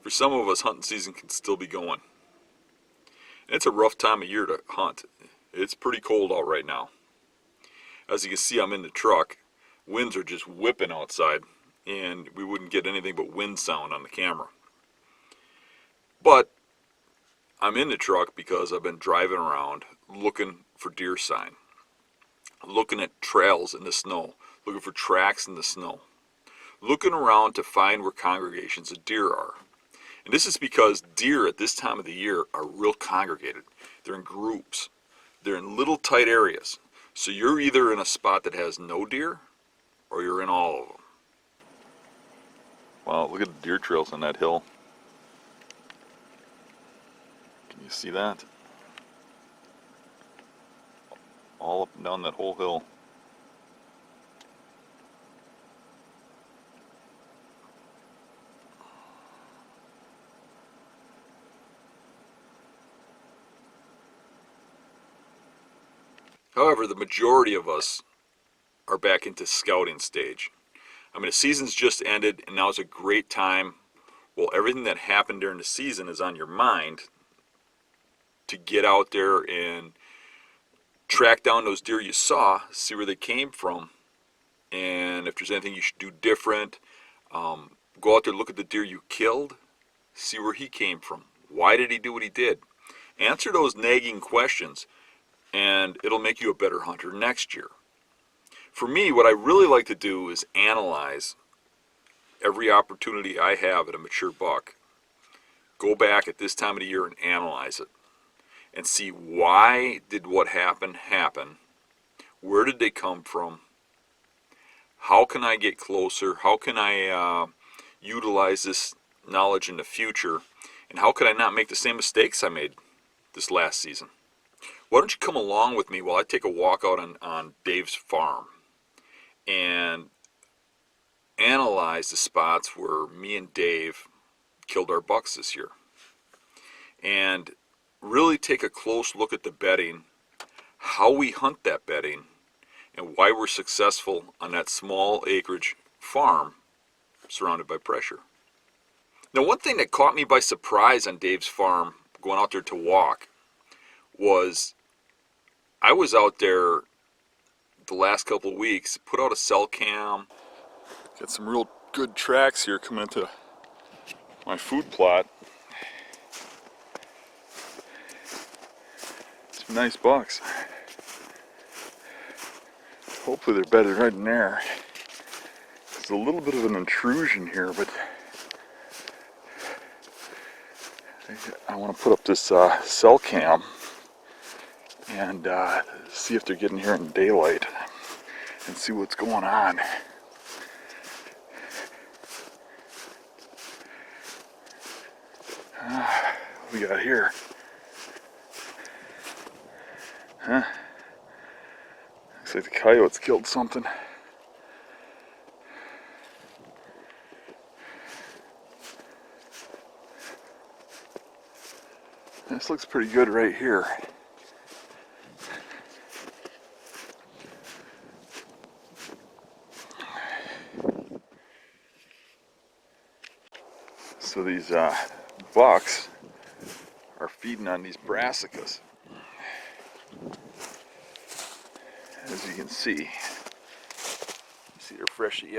For some of us, hunting season can still be going. And it's a rough time of year to hunt. It's pretty cold out right now. As you can see, I'm in the truck. Winds are just whipping outside, and we wouldn't get anything but wind sound on the camera. But I'm in the truck because I've been driving around looking for deer sign, looking at trails in the snow, looking for tracks in the snow, looking around to find where congregations of deer are. And this is because deer at this time of the year are real congregated. They're in groups. They're in little tight areas. So you're either in a spot that has no deer or you're in all of them. Wow, look at the deer trails on that hill. Can you see that? All up and down that whole hill. However, the majority of us are back into scouting stage. I mean, the season's just ended, and now is a great time. Well, everything that happened during the season is on your mind to get out there and track down those deer you saw, see where they came from, and if there's anything you should do different. Go out there, look at the deer you killed, see where he came from. Why did he do what he did? Answer those nagging questions, and it'll make you a better hunter next year. For me, what I really like to do is analyze every opportunity I have at a mature buck. Go back at this time of the year and analyze it and see why did what happened happen? Where did they come from? How can I get closer? How can I utilize this knowledge in the future? And how could I not make the same mistakes I made this last season? Why don't you come along with me while I take a walk out on Dave's farm and analyze the spots where me and Dave killed our bucks this year, and really take a close look at the bedding, how we hunt that bedding, and why we're successful on that small acreage farm surrounded by pressure. Now, one thing that caught me by surprise on Dave's farm going out there to walk was I was out there the last couple of weeks, put out a cell cam, got some real good tracks here coming into my food plot. Some nice bucks. Hopefully they're bedded right in there. It's a little bit of an intrusion here, but I want to put up this cell cam and see if they're getting here in daylight and see what's going on. What we got here? Huh? Looks like the coyotes killed something. This looks pretty good right here. So these bucks are feeding on these brassicas. As you can see they're freshly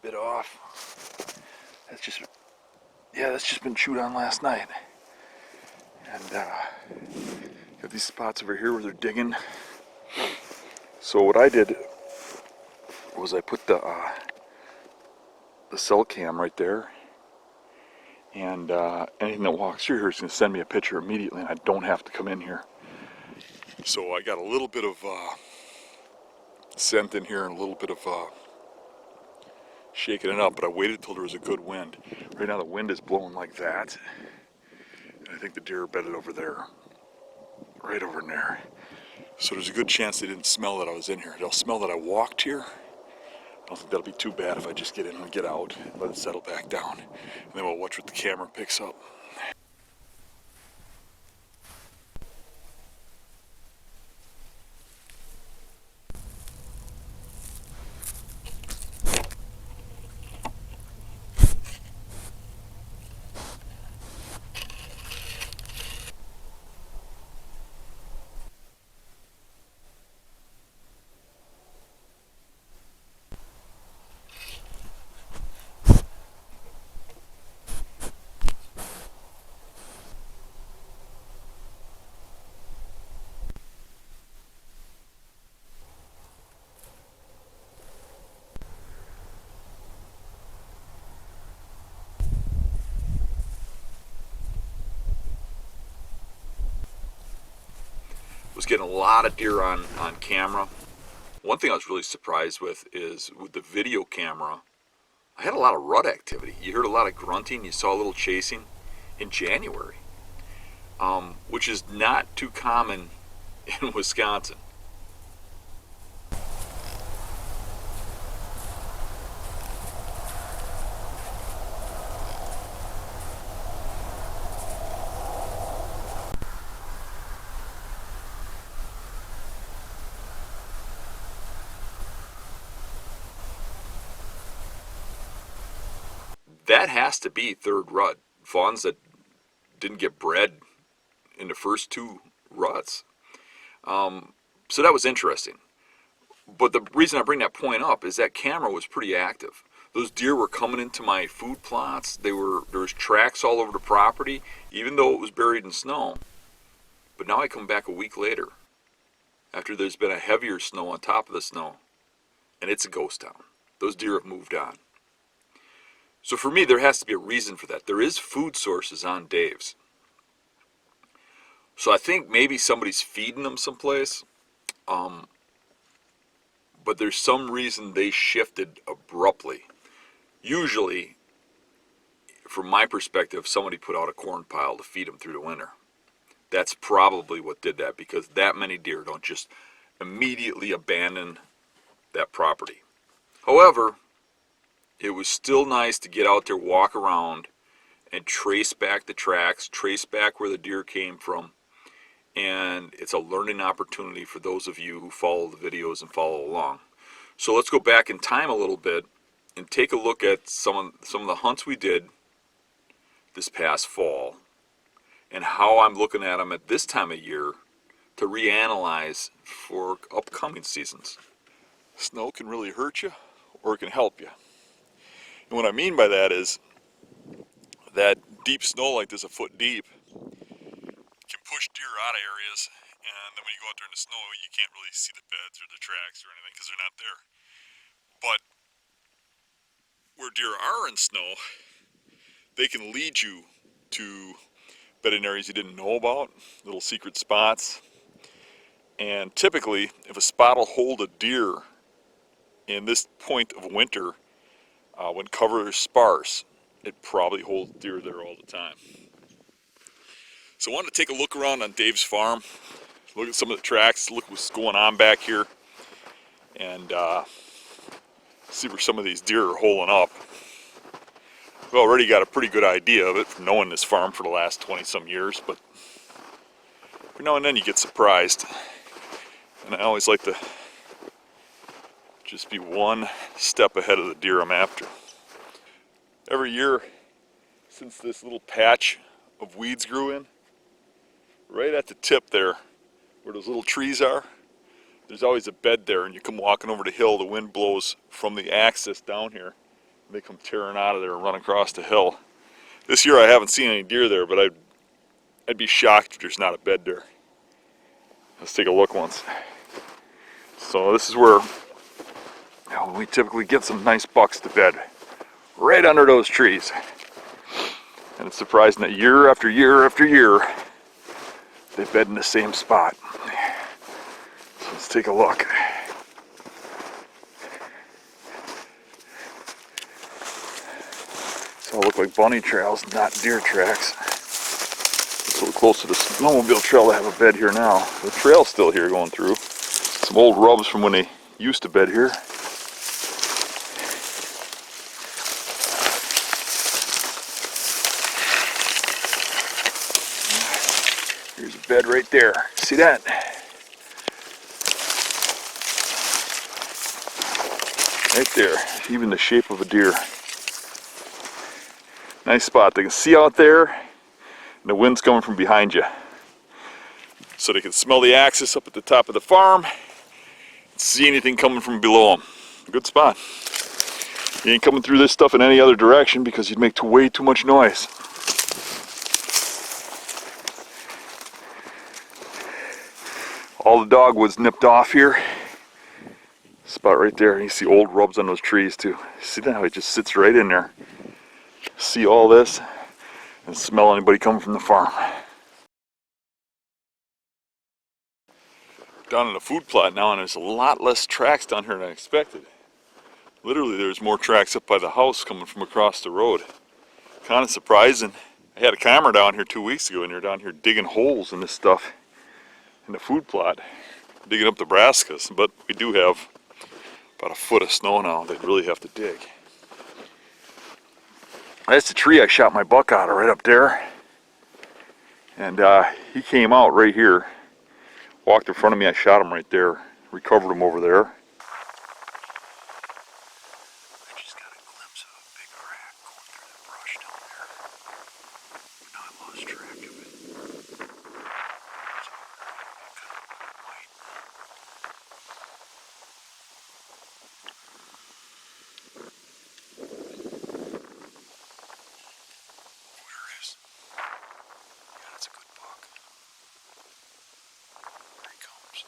bit off. That's just been chewed on last night. And got these spots over here where they're digging. So what I did was I put the cell cam right there, and anything that walks through here is going to send me a picture immediately, and I don't have to come in here. So I got a little bit of scent in here and a little bit of shaking it up, but I waited till there was a good wind. Right now the wind is blowing like that, and I think the deer are bedded over there, right over in there. So there's a good chance they didn't smell that I was in here. They'll smell that I walked here. I don't think that'll be too bad if I just get in and get out, let it settle back down, and then we'll watch what the camera picks up. Was getting a lot of deer on camera. One thing I was really surprised with is with the video camera, I had a lot of rut activity. You heard a lot of grunting, you saw a little chasing in January, which is not too common in Wisconsin. That has to be third rut. Fawns that didn't get bred in the first two ruts. So that was interesting. But the reason I bring that point up is that camera was pretty active. Those deer were coming into my food plots. There was tracks all over the property, even though it was buried in snow. But now I come back a week later, after there's been a heavier snow on top of the snow, and it's a ghost town. Those deer have moved on. So for me, there has to be a reason for that. There is food sources on Dave's. So I think maybe somebody's feeding them someplace. But there's some reason they shifted abruptly. Usually, from my perspective, somebody put out a corn pile to feed them through the winter. That's probably what did that, because that many deer don't just immediately abandon that property. However, it was still nice to get out there, walk around, and trace back the tracks, trace back where the deer came from. And it's a learning opportunity for those of you who follow the videos and follow along. So let's go back in time a little bit and take a look at some of the hunts we did this past fall, and how I'm looking at them at this time of year to reanalyze for upcoming seasons. Snow can really hurt you, or it can help you. And what I mean by that is that deep snow like this, a foot deep, can push deer out of areas, and then when you go out there in the snow, you can't really see the beds or the tracks or anything because they're not there. But where deer are in snow, they can lead you to bedding areas you didn't know about, little secret spots. And typically, if a spot will hold a deer in this point of winter, when cover is sparse, it probably holds deer there all the time. So I wanted to take a look around on Dave's farm, look at some of the tracks, look what's going on back here, and see where some of these deer are holing up. We've already got a pretty good idea of it from knowing this farm for the last 20-some years, but every now and then you get surprised. And I always like to just be one step ahead of the deer I'm after. Every year since this little patch of weeds grew in, right at the tip there where those little trees are, there's always a bed there, and you come walking over the hill, the wind blows from the axis down here, and they come tearing out of there and run across the hill. This year I haven't seen any deer there, but I'd be shocked if there's not a bed there. Let's take a look once. So this is where we typically get some nice bucks to bed, right under those trees. And it's surprising that year after year after year, they bed in the same spot. So let's take a look. So it look like bunny trails, not deer tracks. It's a little close to the snowmobile trail to have a bed here now. The trail's still here going through. Some old rubs from when they used to bed here. Here's a bed right there. See that? Right there. Even the shape of a deer. Nice spot. They can see out there, and the wind's coming from behind you. So they can smell the axis up at the top of the farm, see anything coming from below them. Good spot. You ain't coming through this stuff in any other direction because you'd make way too much noise. All the dogwood's nipped off here. Spot right there. You see old rubs on those trees too. See that? How it just sits right in there. See all this and smell anybody coming from the farm. down in the food plot now, and there's a lot less tracks down here than I expected. Literally, there's more tracks up by the house coming from across the road. Kind of surprising. I had a camera down here 2 weeks ago, and they're down here digging holes in this stuff in the food plot, digging up the brassicas. But we do have about a foot of snow now. They'd really have to dig. That's the tree I shot my buck out of right up there. And he came out right here, walked in front of me. I shot him right there, recovered him over there. I just got a glimpse of a big rack going through the brush down there. But now I lost track of it. Where is? Yeah, that's a good buck. There he comes.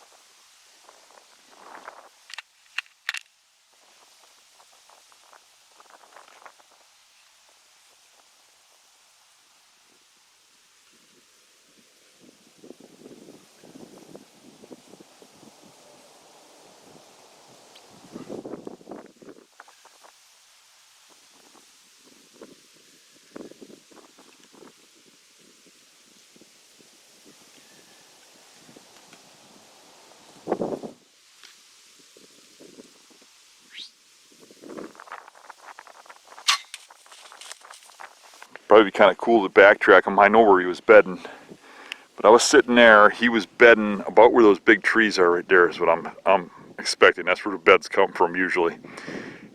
Probably be kind of cool to backtrack him. I know where he was bedding, but I was sitting there. He was bedding about where those big trees are right there is what I'm expecting. That's where the beds come from usually.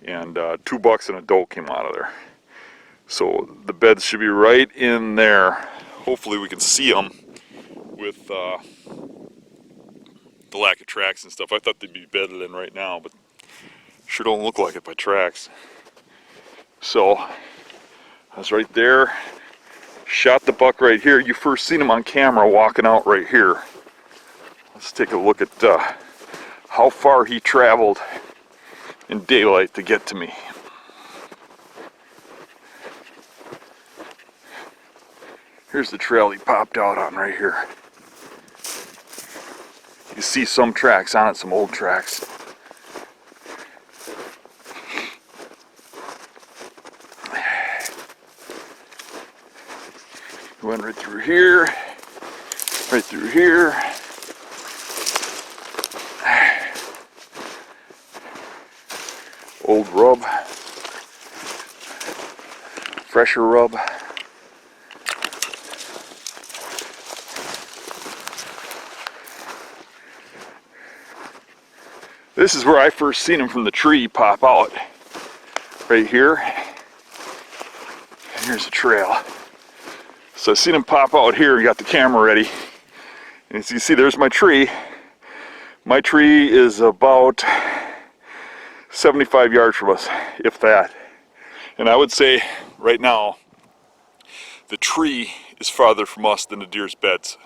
And 2 bucks and a doe came out of there. So the beds should be right in there. Hopefully we can see them with the lack of tracks and stuff. I thought they'd be bedded in right now, but sure don't look like it by tracks. So I was right there, shot the buck right here. You first seen him on camera walking out right here. Let's take a look at how far he traveled in daylight to get to me. Here's the trail he popped out on right here. You can see some tracks on it, some old tracks. Went right through here, right through here. Old rub, fresher rub. This is where I first seen him from the tree pop out, right here. And here's the trail. So I seen him pop out here and got the camera ready. And as you see, there's my tree. My tree is about 75 yards from us, if that. And I would say right now, the tree is farther from us than the deer's beds.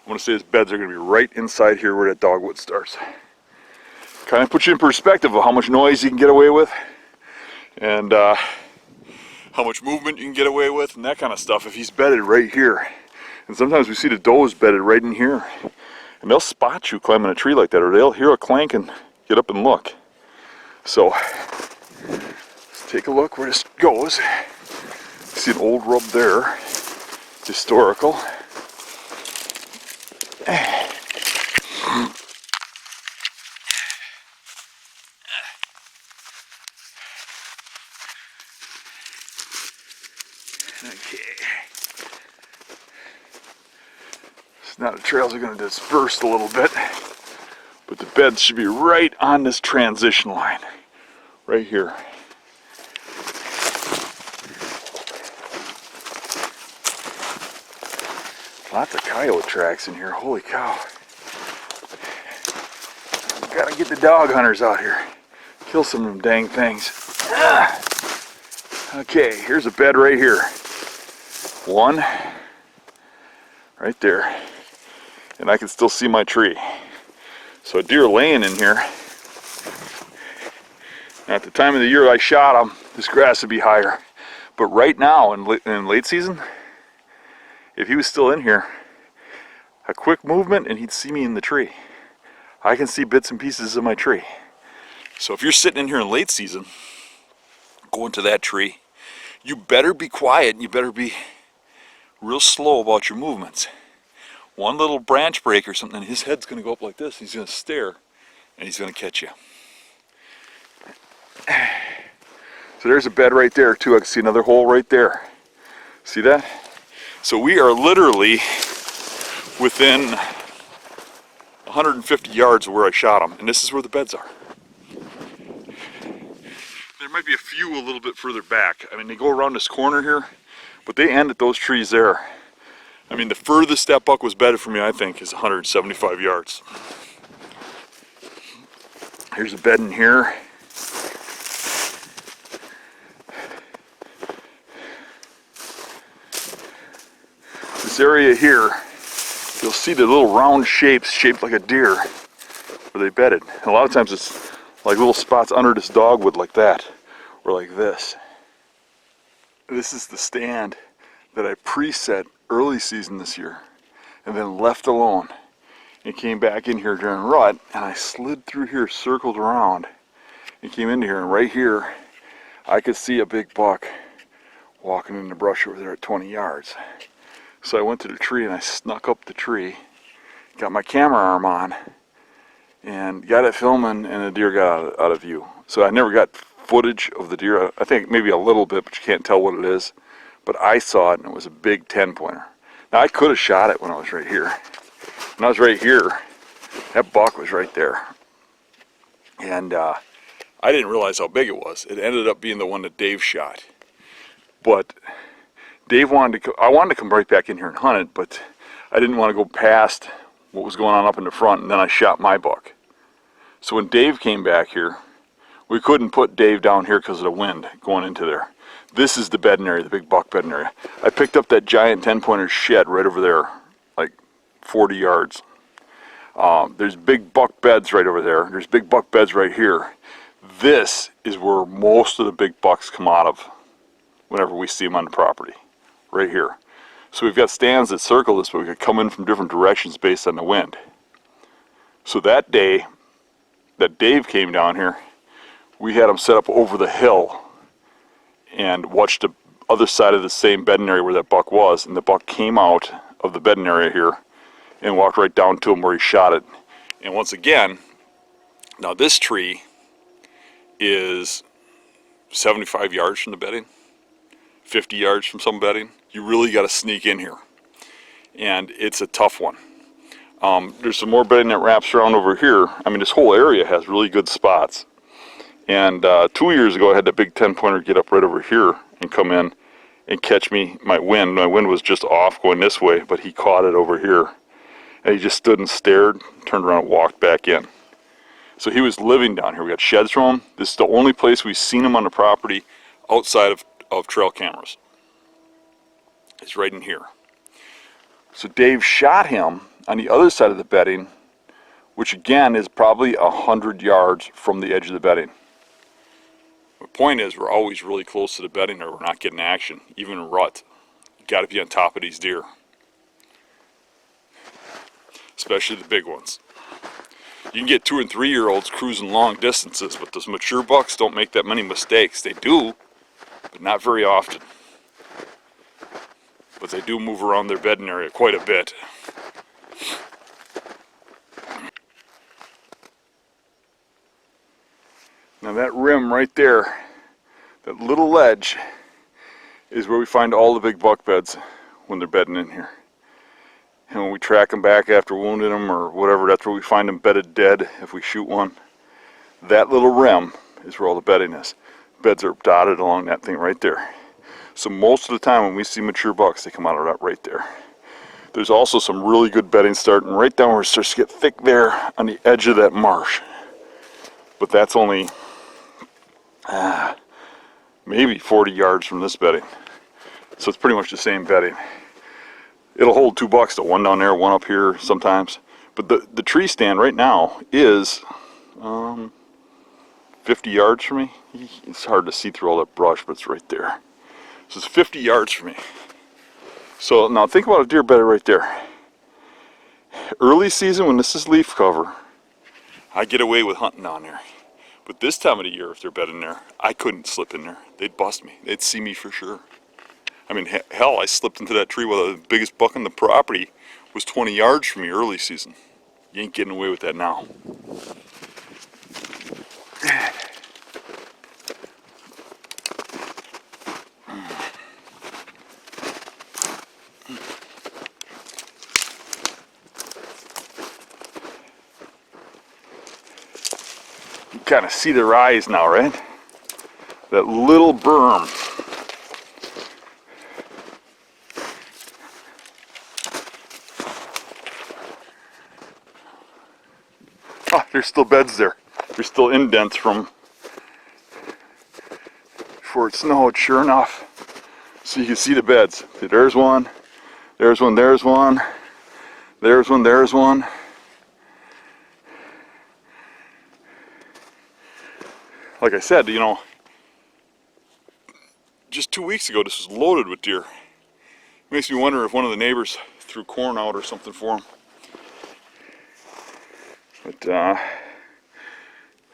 I want to say his beds are going to be right inside here where that dogwood starts. Kind of puts you in perspective of how much noise you can get away with, and how much movement you can get away with, and that kind of stuff if he's bedded right here. And sometimes we see the does bedded right in here, and they'll spot you climbing a tree like that, or they'll hear a clank and get up and look. So let's take a look where this goes. See an old rub there, historical. Okay. So now the trails are going to disperse a little bit, but the beds should be right on this transition line, right here. Lots of coyote tracks in here, holy cow. Gotta get the dog hunters out here. Kill some of them dang things. Ah. Okay, here's a bed right here. One, right there. And I can still see my tree. So a deer laying in here. Now at the time of the year I shot him, this grass would be higher. But right now, in late season, if he was still in here, a quick movement and he'd see me in the tree. I can see bits and pieces of my tree. So if you're sitting in here in late season, going to that tree, you better be quiet and you better be real slow about your movements. One little branch break or something, his head's going to go up like this. He's going to stare and he's going to catch you. So there's a bed right there too. I can see another hole right there. See that? So we are literally within 150 yards of where I shot them, and this is where the beds are. There might be a few a little bit further back. I mean, they go around this corner here, but they end at those trees there. I mean, the furthest that buck was bedded for me, I think, is 175 yards. Here's a bed in here. This area here, you'll see the little round shapes shaped like a deer where they bedded. And a lot of times it's like little spots under this dogwood like that, or like this. This is the stand that I preset early season this year and then left alone and came back in here during rut, and I slid through here, circled around and came into here, and right here I could see a big buck walking in the brush over there at 20 yards. So I went to the tree and I snuck up the tree, got my camera arm on, and got it filming, and the deer got out of view. So I never got footage of the deer. I think maybe a little bit, but you can't tell what it is. But I saw it, and it was a big 10-pointer. Now I could have shot it when I was right here. When I was right here, that buck was right there. And I didn't realize how big it was. It ended up being the one that Dave shot. But Dave I wanted to come right back in here and hunt it, but I didn't want to go past what was going on up in the front, and then I shot my buck. So when Dave came back here, we couldn't put Dave down here because of the wind going into there. This is the bedding area, the big buck bedding area. I picked up that giant 10-pointer shed right over there, like 40 yards. There's big buck beds right over there. There's big buck beds right here. This is where most of the big bucks come out of whenever we see them on the property. Right here. So we've got stands that circle this, but we could come in from different directions based on the wind. So that day that Dave came down here, we had him set up over the hill and watched the other side of the same bedding area where that buck was, and the buck came out of the bedding area here and walked right down to him where he shot it. And once again, now this tree is 75 yards from the bedding, 50 yards from some bedding. You really got to sneak in here, and it's a tough one. There's some more bedding that wraps around over here. I mean, this whole area has really good spots. And 2 years ago, I had that big 10-pointer get up right over here and come in and catch me. My wind was just off going this way, but he caught it over here. And he just stood and stared, turned around and walked back in. So he was living down here. We got sheds from him. This is the only place we've seen him on the property outside of trail cameras. It's right in here. So Dave shot him on the other side of the bedding, which again is probably 100 yards from the edge of the bedding. The point is, we're always really close to the bedding or we're not getting action, even in rut. You got to be on top of these deer, especially the big ones. You can get 2 and 3 year olds cruising long distances, but those mature bucks don't make that many mistakes. They do, but not very often. But they do move around their bedding area quite a bit. Now that rim right there, that little ledge, is where we find all the big buck beds when they're bedding in here. And when we track them back after wounding them or whatever, that's where we find them bedded dead if we shoot one. That little rim is where all the bedding is. Beds are dotted along that thing right there. So most of the time when we see mature bucks, they come out of that right there. There's also some really good bedding starting right down where it starts to get thick there on the edge of that marsh. But that's only maybe 40 yards from this bedding. So it's pretty much the same bedding. It'll hold 2 bucks, though, one down there, one up here sometimes. But the tree stand right now is 50 yards from me. It's hard to see through all that brush, but it's right there. So it's 50 yards from me. So now think about a deer bedded right there. Early season when this is leaf cover, I get away with hunting down there. But this time of the year, if they're bedding there, I couldn't slip in there. They'd bust me. They'd see me for sure. I mean, hell, I slipped into that tree while the biggest buck on the property was 20 yards from me early season. You ain't getting away with that now. You kind of see their eyes now, right? That little berm. Oh, there's still beds there. There's still indents from before it snowed, sure enough. So you can see the beds. There's one, there's one, there's one, there's one, there's one. Like I said, you know, just 2 weeks ago this was loaded with deer. Makes me wonder if one of the neighbors threw corn out or something for them. But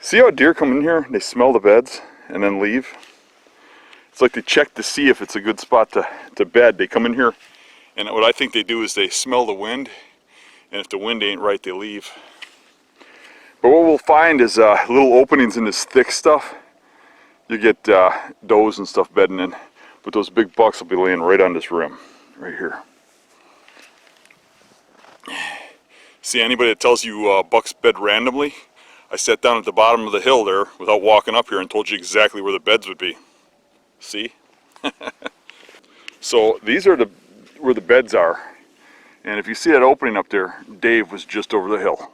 see how deer come in here, they smell the beds and then leave? It's like they check to see if it's a good spot to bed. They come in here, and what I think they do is they smell the wind, and if the wind ain't right, they leave. But what we'll find is little openings in this thick stuff. You get does and stuff bedding in, but those big bucks will be laying right on this rim, right here. See, anybody that tells you bucks bed randomly, I sat down at the bottom of the hill there without walking up here and told you exactly where the beds would be. See? So these are where the beds are. And if you see that opening up there, Dave was just over the hill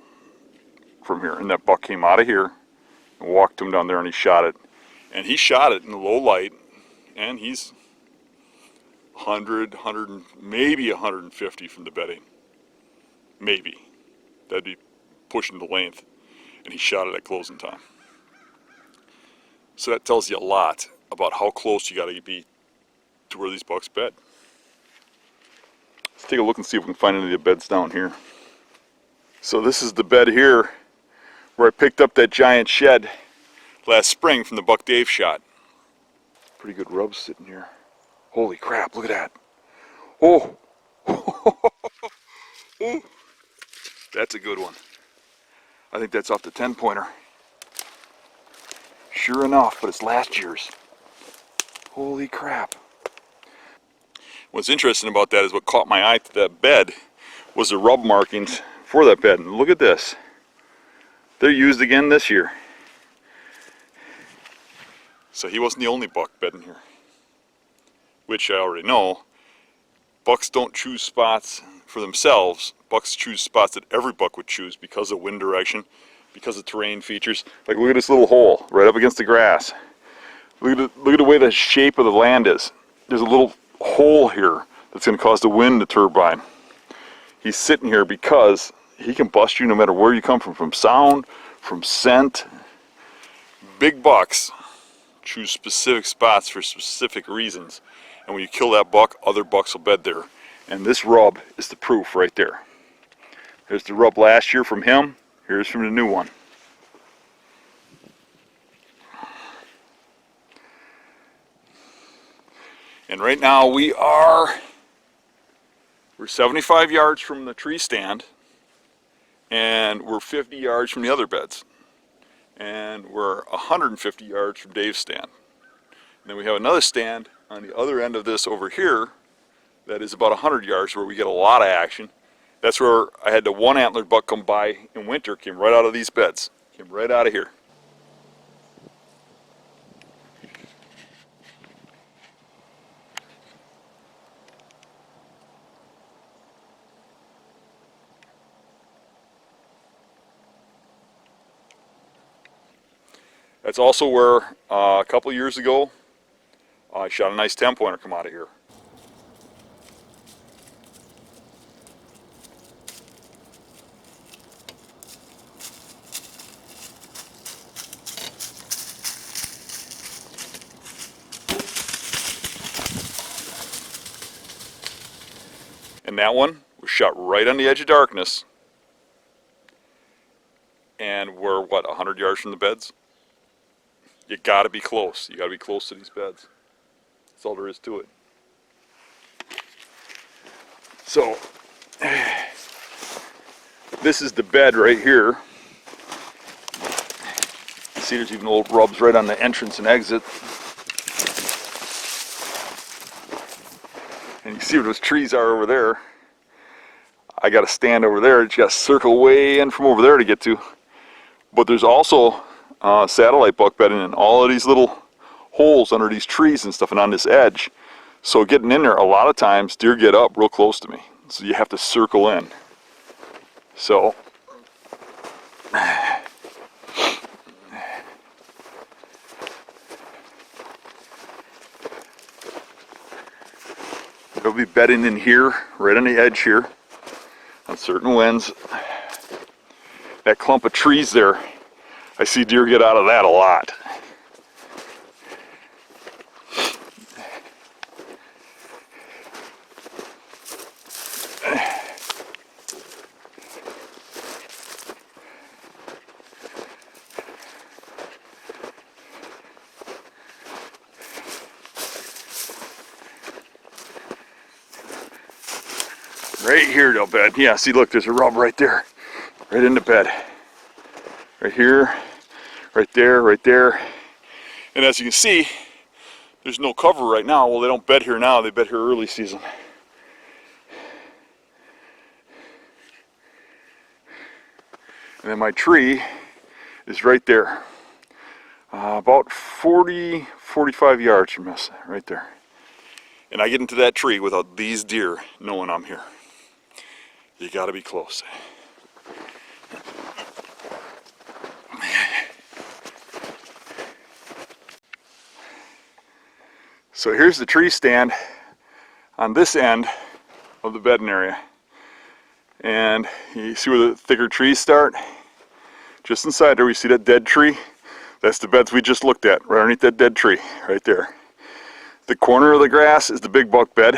from here. And that buck came out of here and walked him down there and he shot it. And he shot it in the low light. And he's 100, maybe 150 from the bedding. Maybe. That'd be pushing the length. And he shot it at closing time. So that tells you a lot about how close you got to be to where these bucks bed. Let's take a look and see if we can find any of the beds down here. So this is the bed here where I picked up that giant shed last spring from the buck Dave shot. Pretty good rub sitting here. Holy crap, look at that. Oh, oh. That's a good one. I think that's off the 10-pointer. Sure enough, but it's last year's. Holy crap. What's interesting about that is what caught my eye to that bed was the rub markings for that bed. And look at this. They're used again this year. So he wasn't the only buck bedding here. Which I already know. Bucks don't choose spots for themselves. Bucks choose spots that every buck would choose because of wind direction, because of terrain features. Like look at this little hole right up against the grass. Look at the way the shape of the land is. There's a little hole here that's going to cause the wind to turbine. He's sitting here because he can bust you no matter where you come from sound, from scent. Big bucks choose specific spots for specific reasons. And when you kill that buck, other bucks will bed there. And this rub is the proof right there. There's the rub last year from him. Here's from the new one. And right now we're 75 yards from the tree stand, and we're 50 yards from the other beds, and we're 150 yards from Dave's stand. And then we have another stand on the other end of this over here that is about 100 yards where we get a lot of action. That's where I had the one antlered buck come by in winter, came right out of these beds, came right out of here. That's also where a couple of years ago I shot a nice 10-pointer come out of here. And that one was shot right on the edge of darkness. and we're, what, 100 yards from the beds? You gotta be close. You gotta be close to these beds. That's all there is to it. So, this is the bed right here. See, there's even old rubs right on the entrance and exit. And you see where those trees are over there. I got to stand over there. You got to circle way in from over there to get to. But there's also satellite buck bedding in all of these little holes under these trees and stuff and on this edge. So getting in there, a lot of times deer get up real close to me. So you have to circle in. So they'll be bedding in here, right on the edge here, on certain winds. That clump of trees there, I see deer get out of that a lot. Right here they'll bed. Yeah, see, look, there's a rub right there. Right in the bed. Right here, right there, right there. And as you can see, there's no cover right now. Well, they don't bed here now. They bed here early season. And then my tree is right there. About 40, 45 yards from us, right there. And I get into that tree without these deer knowing I'm here. You gotta be close. So here's the tree stand on this end of the bedding area. And you see where the thicker trees start? Just inside there, we see that dead tree. That's the beds we just looked at, right underneath that dead tree, right there. The corner of the grass is the big buck bed.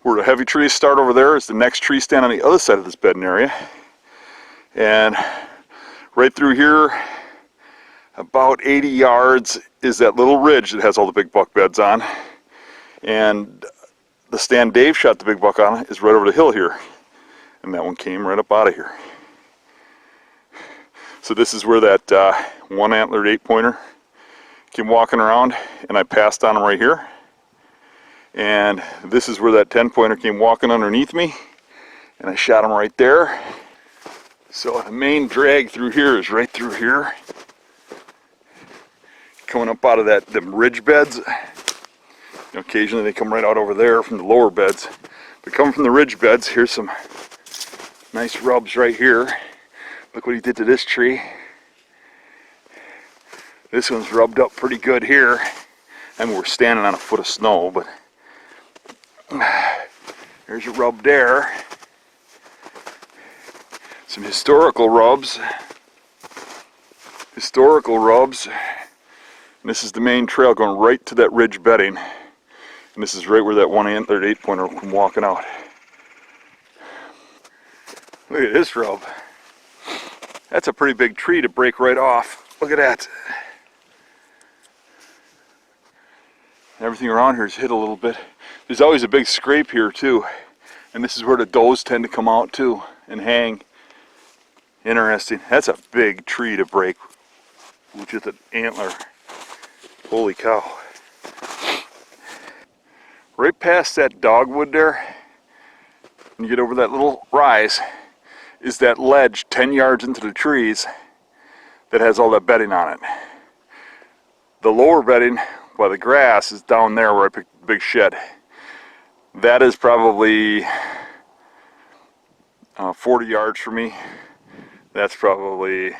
Where the heavy trees start over there is the next tree stand on the other side of this bedding area. And right through here, about 80 yards is that little ridge that has all the big buck beds on. And the stand Dave shot the big buck on is right over the hill here. And that one came right up out of here. So this is where that one antlered 8-pointer came walking around, and I passed on him right here. And this is where that 10-pointer came walking underneath me, and I shot him right there. So the main drag through here is right through here, coming up out of them ridge beds. Occasionally they come right out over there from the lower beds, but coming from the ridge beds, here's some nice rubs right here. Look what he did to this tree. This one's rubbed up pretty good here. I mean, we're standing on a foot of snow, but there's a rub there. Some historical rubs. Historical rubs. And this is the main trail going right to that ridge bedding. And this is right where that one antlered 8-pointer will come walking out. Look at this rub. That's a pretty big tree to break right off. Look at that. Everything around here is hit a little bit. There's always a big scrape here too. And this is where the does tend to come out too and hang. Interesting. That's a big tree to break with just an antler. Holy cow. Right past that dogwood there, when you get over that little rise, is that ledge 10 yards into the trees that has all that bedding on it. The lower bedding by the grass is down there where I picked the big shed. That is probably 40 yards from me. That's probably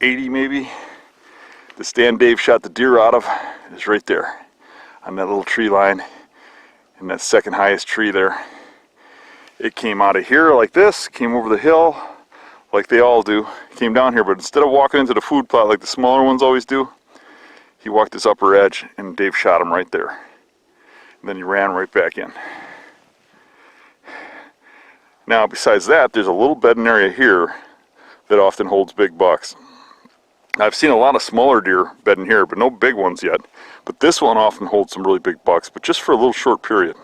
80 maybe. The stand Dave shot the deer out of is right there on that little tree line in that second highest tree there. It came out of here like this, came over the hill like they all do, came down here, but instead of walking into the food plot like the smaller ones always do, he walked this upper edge and Dave shot him right there. And then he ran right back in. Now, besides that, there's a little bedding area here that often holds big bucks. I've seen a lot of smaller deer bedding here, but no big ones yet. But this one often holds some really big bucks, but just for a little short period.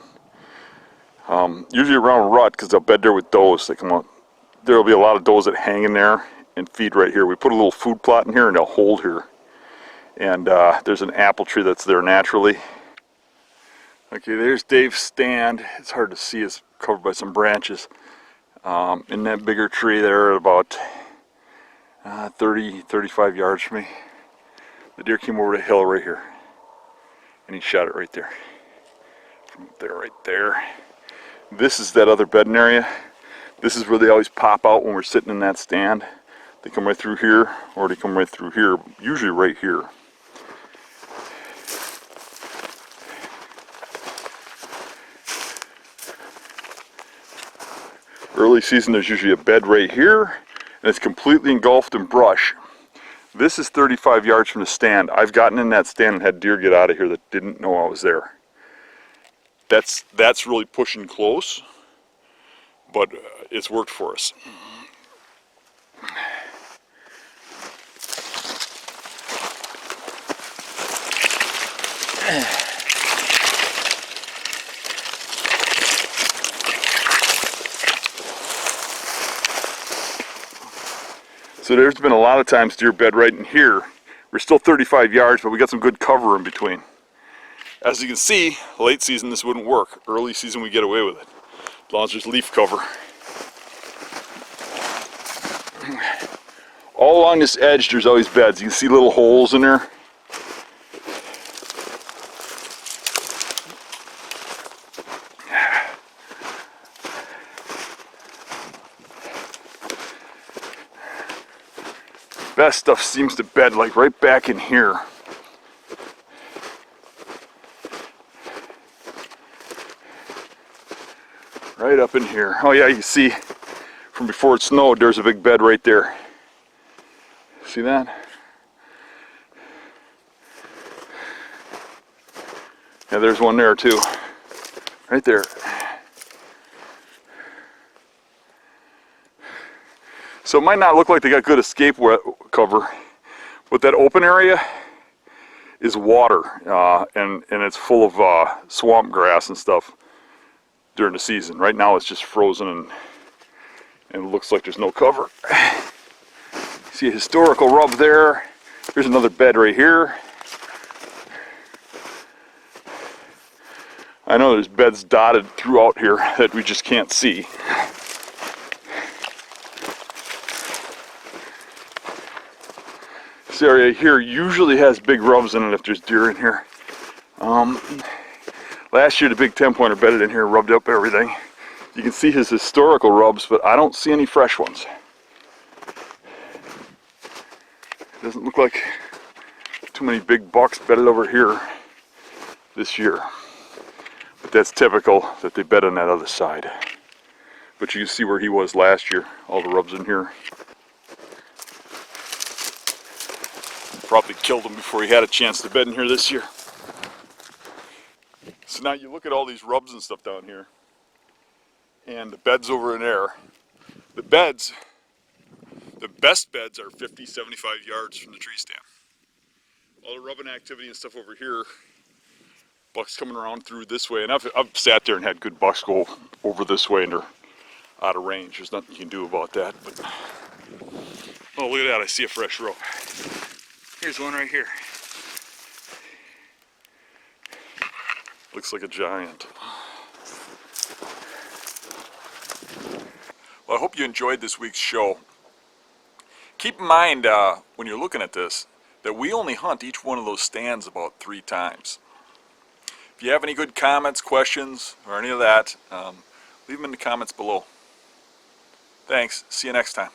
Usually around rut, because they'll bed there with does. They come out. There will be a lot of does that hang in there and feed right here. We put a little food plot in here and they'll hold here. And there's an apple tree that's there naturally. Okay, there's Dave's stand. It's hard to see, it's covered by some branches. In that bigger tree there, about 35 yards from me. The deer came over the hill right here. And he shot it right there. From there, right there. This is that other bedding area. This is where they always pop out when we're sitting in that stand. They come right through here, or they come right through here, usually right here. Early season, there's usually a bed right here, and it's completely engulfed in brush. This is 35 yards from the stand. I've gotten in that stand and had deer get out of here that didn't know I was there. That's really pushing close, but it's worked for us. So there's been a lot of times deer bed right in here. We're still 35 yards, but we got some good cover in between. As you can see, late season this wouldn't work. Early season we get away with it, as long as there's leaf cover. All along this edge there's always beds. You can see little holes in there. Best stuff seems to bed like right back in here. Right up in here. Oh yeah, you see from before it snowed, there's a big bed right there. See that? Yeah, there's one there too. Right there. So it might not look like they got good escape cover, but that open area is water, and it's full of swamp grass and stuff during the season. Right now it's just frozen and it looks like there's no cover. See a historical rub there. Here's another bed right here. I know there's beds dotted throughout here that we just can't see. This area here usually has big rubs in it if there's deer in here. Last year the big 10-pointer bedded in here, rubbed up everything. You can see his historical rubs, but I don't see any fresh ones. Doesn't look like too many big bucks bedded over here this year. But that's typical that they bed on that other side. But you can see where he was last year, all the rubs in here. Probably killed him before he had a chance to bed in here this year. So now you look at all these rubs and stuff down here, and the beds over in there. The beds, the best beds are 50, 75 yards from the tree stand. All the rubbing activity and stuff over here, bucks coming around through this way, and I've sat there and had good bucks go over this way and they're out of range. There's nothing you can do about that. But oh, look at that, I see a fresh rope. Here's one right here. Looks like a giant. Well, I hope you enjoyed this week's show. Keep in mind when you're looking at this that we only hunt each one of those stands about 3 times. If you have any good comments, questions, or any of that, leave them in the comments below. Thanks. See you next time.